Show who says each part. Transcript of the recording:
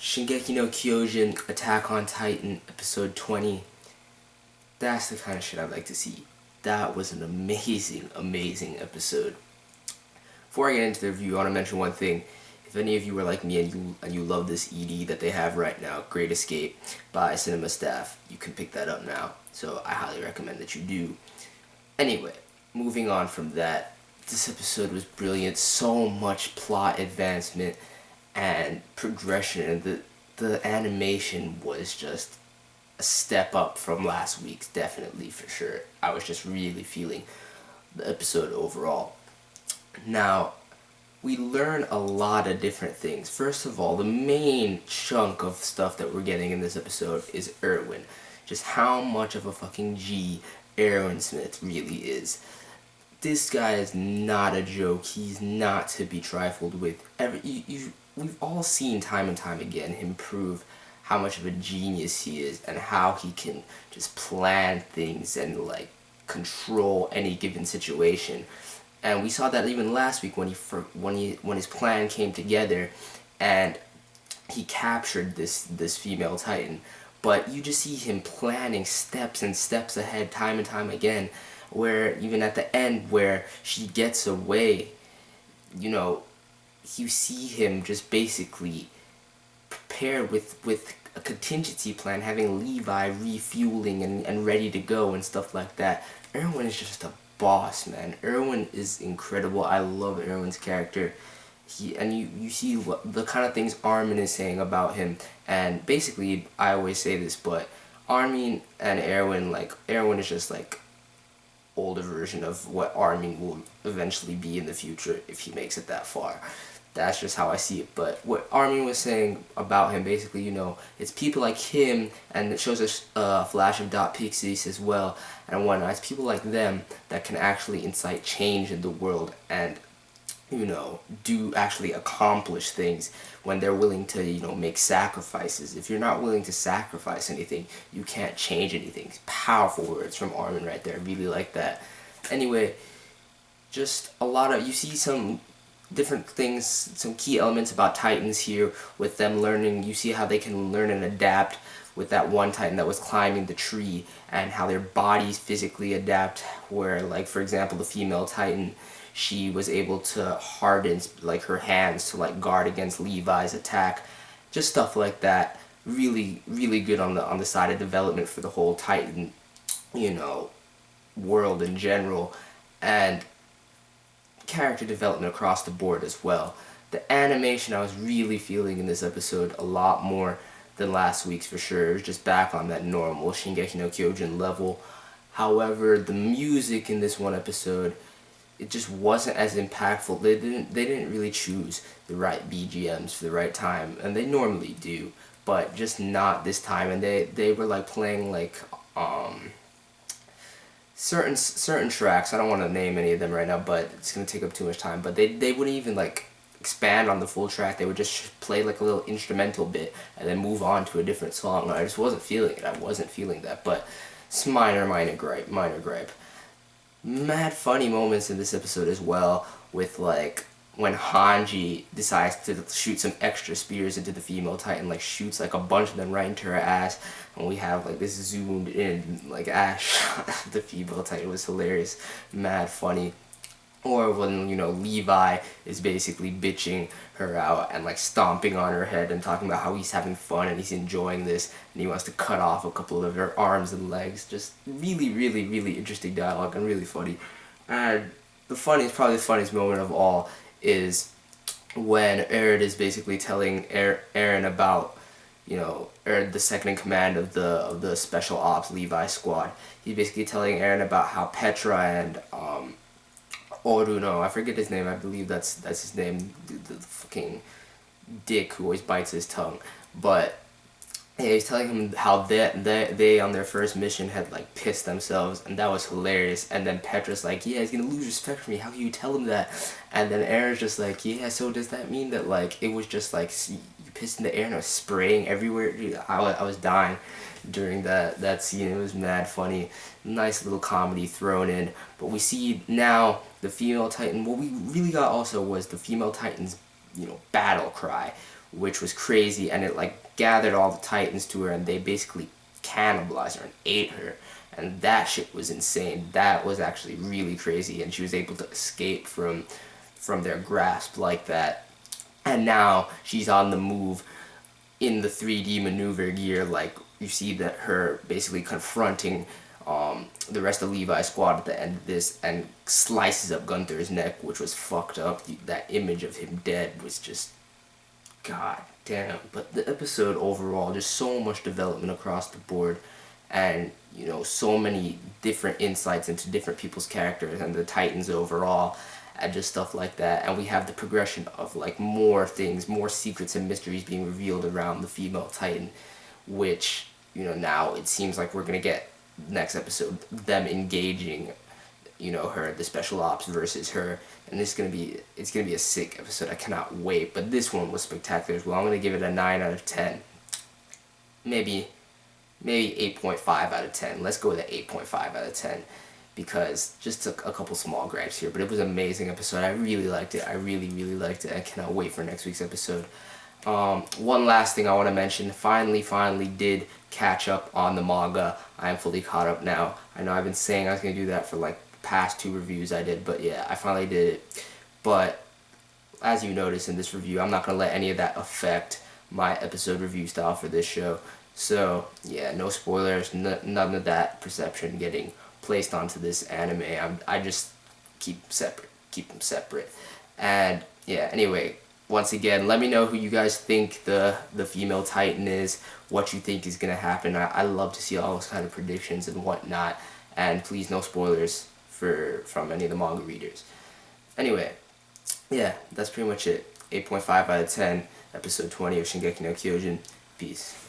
Speaker 1: Shingeki no Kyojin, Attack on Titan, episode 20. That's the kind of shit I'd like to see. That was an amazing, amazing episode. Before I get into the review, I want to mention one thing. If any of you are like me and you love this ED that they have right now, Great Escape by Cinema Staff, you can pick that up now. So I highly recommend that you do. Anyway, moving on from that, this episode was brilliant. So much plot advancement and progression, and the animation was just a step up from last week's, definitely, for sure. I was just really feeling the episode overall. Now, we learn a lot of different things. First of all, the main chunk of stuff that we're getting in this episode is Erwin. Just how much of a fucking G Erwin Smith really is. This guy is not a joke. He's not to be trifled with. We've all seen time and time again him prove how much of a genius he is and how he can just plan things and like control any given situation. And we saw that even last week when his plan came together and he captured this female Titan. But you just see him planning steps and steps ahead time and time again, where even at the end where she gets away, you see him just basically prepared with a contingency plan, having Levi refueling and ready to go and stuff like that. Erwin is just a boss, man. Erwin is incredible. I love Erwin's character. You see what the kind of things Armin is saying about him, and basically I always say this, but Armin and Erwin, like Erwin is just like older version of what Armin will eventually be in the future if he makes it that far. That's just how I see it. But what Armin was saying about him, basically, it's people like him, and it shows us a flash of Dot Pixies as well, and whatnot. It's people like them that can actually incite change in the world and, do actually accomplish things when they're willing to, make sacrifices. If you're not willing to sacrifice anything, you can't change anything. Powerful words from Armin right there. I really like that. Anyway, just you see some different things, some key elements about Titans here with them learning. You see how they can learn and adapt with that one Titan that was climbing the tree, and how their bodies physically adapt, where, like, for example, the female Titan, she was able to harden, like, her hands to, like, guard against Levi's attack. Just stuff like that. Really, really good on the side of development for the whole Titan, world in general. And character development across the board as well. The animation I was really feeling in this episode a lot more than last week's, for sure. It was just back on that normal Shingeki no Kyojin level. However, the music in this one episode, it just wasn't as impactful. They didn't really choose the right BGMs for the right time, and they normally do, but just not this time. And they were like playing like certain tracks. I don't want to name any of them right now, but it's gonna take up too much time. But they wouldn't even like expand on the full track. They would just play like a little instrumental bit and then move on to a different song. I just wasn't feeling it. I wasn't feeling that. But it's minor gripe. Mad funny moments in this episode as well, with like when Hanji decides to shoot some extra spears into the female Titan, like shoots like a bunch of them right into her ass, and we have like this zoomed in like ass shot of the female Titan. It was hilarious, mad funny. Or when, Levi is basically bitching her out and like stomping on her head and talking about how he's having fun and he's enjoying this, and he wants to cut off a couple of her arms and legs. Just really, really, really interesting dialogue and really funny. And probably the funniest moment of all is when Eren is basically telling Eren about, Eren, the second in command of the special ops Levi squad. He's basically telling Eren about how Petra and Oruno, I forget his name, I believe that's his name, the fucking dick who always bites his tongue. But yeah, he's telling him how they on their first mission had like pissed themselves, and that was hilarious. And then Petra's like, yeah, he's gonna lose respect for me, how can you tell him that? And then Aaron's just like, yeah, so does that mean that like it was just like you pissed in the air and it was spraying everywhere? Dude, I was dying during that scene. It was mad funny. Nice little comedy thrown in. But we see now the female Titan. What we really got also was the female Titan's, battle cry, which was crazy, and it like gathered all the Titans to her, and they basically cannibalized her and ate her, and that shit was insane. That was actually really crazy, and she was able to escape from their grasp like that. And now she's on the move in the 3D maneuver gear. Like, you see that her basically confronting the rest of Levi's squad at the end of this, and slices up Gunther's neck, which was fucked up. That image of him dead was just, god damn. But the episode overall, just so much development across the board, and you know, so many different insights into different people's characters and the Titans overall, and just stuff like that. And we have the progression of like more things, more secrets and mysteries being revealed around the female Titan, which, you know, now it seems like we're gonna get next episode them engaging, you know, her, the special ops versus her, and it's gonna be a sick episode. I cannot wait. But this one was spectacular as well. I'm gonna give it a 9 out of 10, maybe 8.5 out of 10. Let's go with an 8.5 out of 10, because just a couple small gripes here, but it was an amazing episode. I really liked it. I really liked it. I cannot wait for next week's episode. One last thing I want to mention. Finally did catch up on the manga. I am fully caught up now. I know I've been saying I was going to do that for like past 2 reviews I did, but yeah, I finally did it. But as you notice in this review, I'm not going to let any of that affect my episode review style for this show. So yeah, no spoilers, none of that perception getting placed onto this anime. I just keep them separate. And yeah, anyway, once again, let me know who you guys think the female Titan is, what you think is gonna happen. I love to see all those kind of predictions and whatnot. And please, no spoilers from any of the manga readers. Anyway, yeah, that's pretty much it. 8.5 out of 10, episode 20 of Shingeki no Kyojin. Peace.